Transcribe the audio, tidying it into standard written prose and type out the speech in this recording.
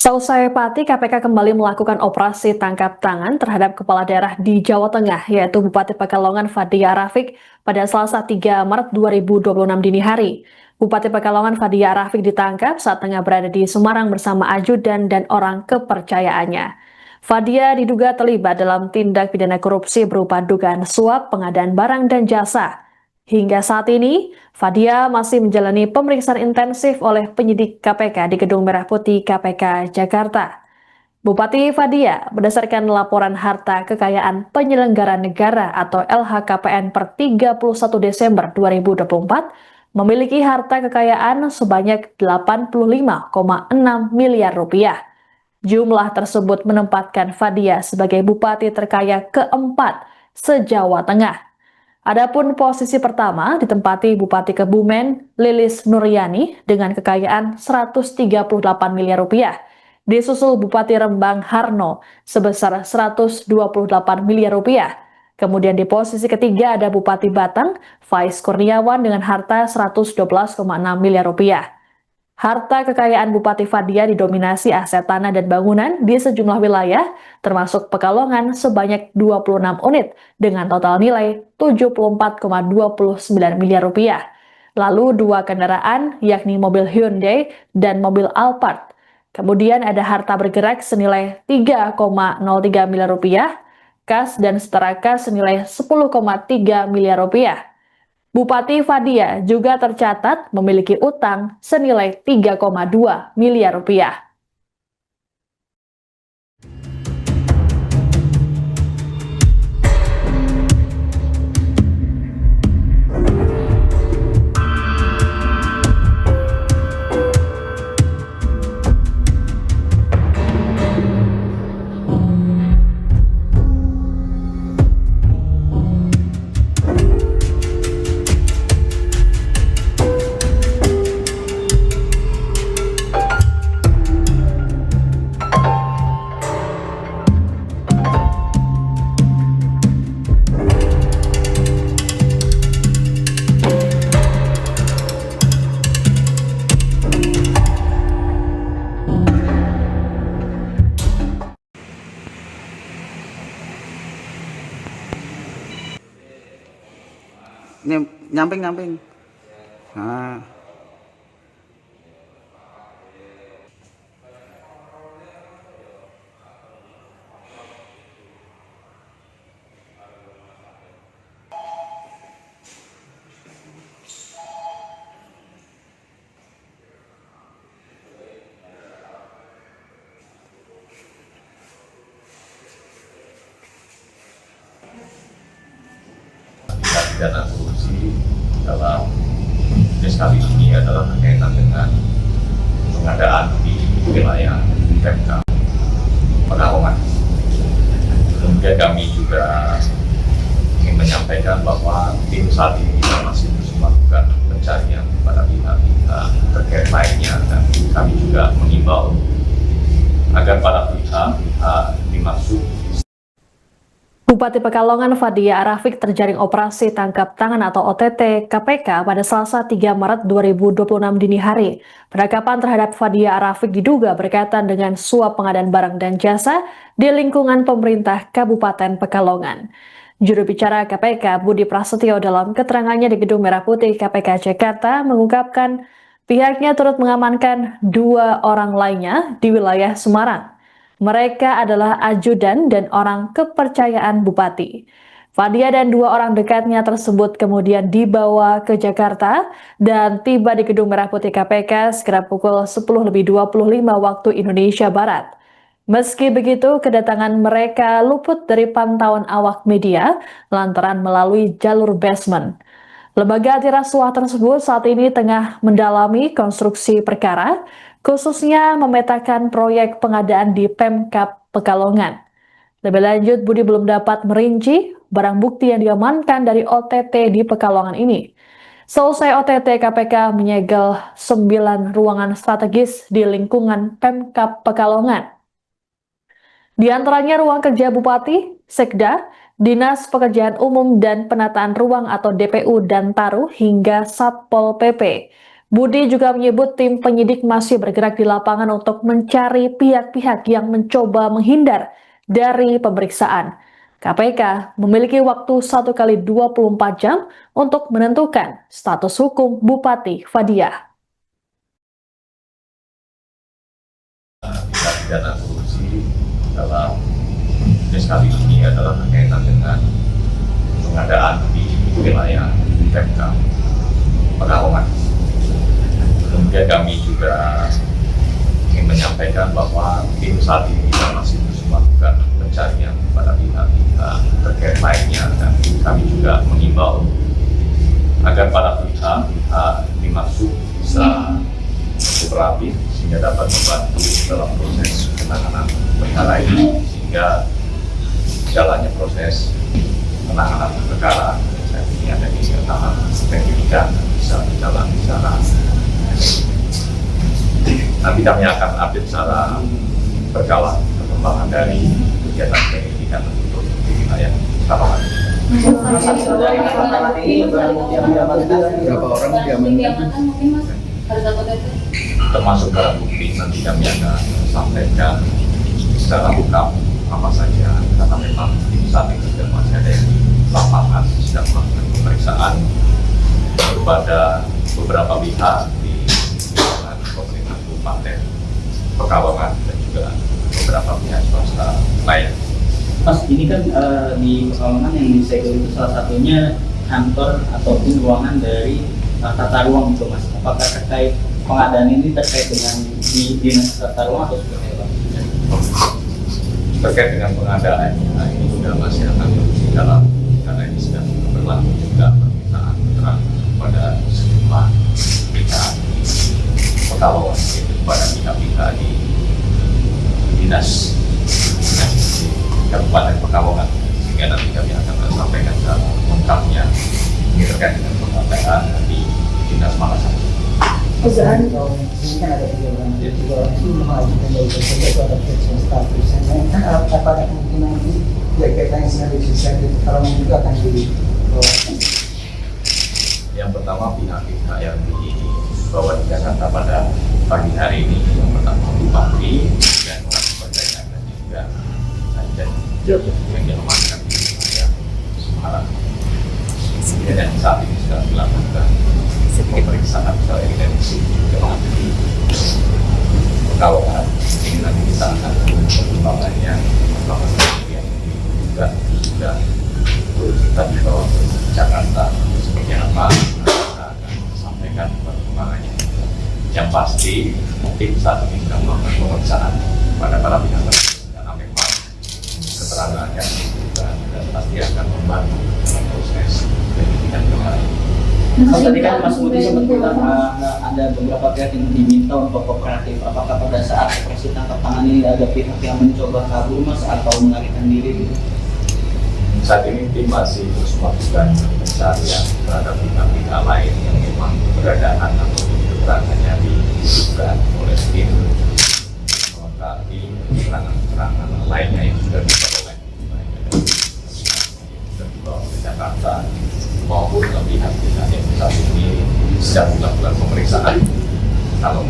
Selesai Pati, KPK kembali melakukan operasi tangkap tangan terhadap kepala daerah di Jawa Tengah, yaitu Bupati Pekalongan Fadia Rafiq pada Selasa 3 Maret 2026 dini hari. Bupati Pekalongan Fadia Rafiq ditangkap saat tengah berada di Semarang bersama ajudan dan orang kepercayaannya. Fadia diduga terlibat dalam tindak pidana korupsi berupa dugaan suap, pengadaan barang dan jasa. Hingga saat ini, Fadia masih menjalani pemeriksaan intensif oleh penyidik KPK di Gedung Merah Putih KPK Jakarta. Bupati Fadia, berdasarkan laporan harta kekayaan penyelenggara negara atau LHKPN per 31 Desember 2024, memiliki harta kekayaan sebanyak 85,6 miliar rupiah. Jumlah tersebut menempatkan Fadia sebagai bupati terkaya keempat se-Jawa Tengah. Adapun posisi pertama ditempati Bupati Kebumen Lilis Nuryani dengan kekayaan 138 miliar rupiah. Disusul Bupati Rembang Harno sebesar 128 miliar rupiah. Kemudian di posisi ketiga ada Bupati Batang Faiz Kurniawan dengan harta 112,6 miliar rupiah. Harta kekayaan Bupati Fadia didominasi aset tanah dan bangunan di sejumlah wilayah, termasuk Pekalongan sebanyak 26 unit dengan total nilai 74,29 miliar rupiah. Lalu dua kendaraan, yakni mobil Hyundai dan mobil Alphard. Kemudian ada harta bergerak senilai 3,03 miliar rupiah, kas dan setara kas senilai 10,3 miliar rupiah. Bupati Fadia juga tercatat memiliki utang senilai 3,2 miliar rupiah. Ini nyamping. Nah. Pidana korupsi dalam kes kali ini adalah berkaitan dengan pengadaan di wilayah PMK Pekalongan. Kemudian kami juga ingin menyampaikan bahwa tim saat ini masih terus melakukan pencarian kepada pihak-pihak terkait lainnya, dan kami juga mengimbau agar para pihak dimaksud. Bupati Pekalongan Fadia Rafiq terjaring operasi tangkap tangan atau OTT KPK pada Selasa 3 Maret 2026 dini hari. Penangkapan terhadap Fadia Rafiq diduga berkaitan dengan suap pengadaan barang dan jasa di lingkungan pemerintah Kabupaten Pekalongan. Juru bicara KPK Budi Prasetyo dalam keterangannya di Gedung Merah Putih KPK Jakarta mengungkapkan pihaknya turut mengamankan 2 orang lainnya di wilayah Semarang. Mereka adalah ajudan dan orang kepercayaan Bupati. Fadia dan 2 orang dekatnya tersebut kemudian dibawa ke Jakarta dan tiba di Gedung Merah Putih KPK sekitar pukul 10.25 waktu Indonesia Barat. Meski begitu, kedatangan mereka luput dari pantauan awak media lantaran melalui jalur basement. Lembaga antirasuah tersebut saat ini tengah mendalami konstruksi perkara, khususnya memetakan proyek pengadaan di Pemkab Pekalongan. Lebih lanjut, Budi belum dapat merinci barang bukti yang diamankan dari OTT di Pekalongan ini. Selesai OTT, KPK menyegel 9 ruangan strategis di lingkungan Pemkab Pekalongan. Di antaranya ruang kerja Bupati, Sekda, Dinas Pekerjaan Umum dan Penataan Ruang atau DPU dan Taruh hingga Satpol PP. Budi juga menyebut tim penyidik masih bergerak di lapangan untuk mencari pihak-pihak yang mencoba menghindar dari pemeriksaan. KPK memiliki waktu 1 kali 24 jam untuk menentukan status hukum Bupati Fadiah. Tindak pidana korupsi dalam kes kali ini adalah berkaitan dengan pengadaan di wilayah PMK Pekalongan. Kemudian kami juga ingin menyampaikan bahwa tim saat ini masih terus melakukan pencarian kepada pihak-pihak terkait lainnya, dan kami juga mengimbau agar para pihak dimaksud bisa kooperatif sehingga dapat membantu dalam proses penanganan perkara ini, sehingga jalannya proses penanganan perkara saat ini ada di tahap penyidikan bisa berjalan secara nanti kami akan update secara berkala perkembangan dari kegiatan penyidikan untuk di wilayah Pekalongan. Berapa orang diamankan? Termasuk barang bukti nanti kami akan sampaikan secara lengkap apa saja, karena memang tim saat ini sudah masih ada yang di lapangan sedang melakukan pemeriksaan kepada beberapa pihak di pemerintah Kabupaten Pekalongan dan juga beberapa pihak swasta lain. Mas, ini kan di Pekalongan yang disegel itu salah satunya kantor ataupun ruangan dari tata ruang itu, Mas. Apakah terkait pengadaan ini terkait dengan di dinas tata ruang atau seperti apa? Terkait dengan pengadaannya, ini sudah masih akan terus di dalam, karena ini sedang berlangsung juga permintaan keterangan kepada sejumlah pihak di Pekalongan, yaitu kepada pihak-pihak di dinas Kabupaten Pekalongan, sehingga nanti kami akan sampaikan secara lengkapnya ini terkait dengan pengadaan di dinas mana saja. Perusahaan ini kan ada 3 orang, 3 orang itu mengajukan dari bekerja itu ada pensiun status. Kan apakah kemungkinan ini kaitannya dengan legislasi kalau juga akan dibawa? Yang pertama, pihak-pihak yang dibawa di Jakarta pada pagi hari ini, yang pertama Bupati dan orang sebagainya, dan juga dan yang diamankan di wilayah Semarang. Kemudian yang saat ini sedang dilakukan pemeriksaan secara intensif dengan di Pekalongan. Ini nanti kita akan perkembangannya kemudian juga kita dibawa ke Jakarta seperti apa, kita akan sampaikan perkembangannya. Yang pasti tim saat ini sedang melakukan pemeriksaan pada para pihak karena memang keterangan yang diberikan dan pasti akan membantu dalam proses penyidikan kembali. Mas, tadi kan Mas Budi sempat bilang ada beberapa pihak yang diminta untuk kooperatif. Apakah pada saat operasi tangkap tangan ini ada pihak yang mencoba kabur, Mas, atau melarikan diri? Saat ini tim masih terus melakukan pencarian terhadap pihak-pihak lain yang memang keberadaan atau keterangannya dibutuhkan oleh tim melengkapi keterangan lainnya yang sudah diperoleh sudah dibawa ke Jakarta maupun ke pihak-pihak yang saat ini sedang melakukan pemeriksaan. Kalau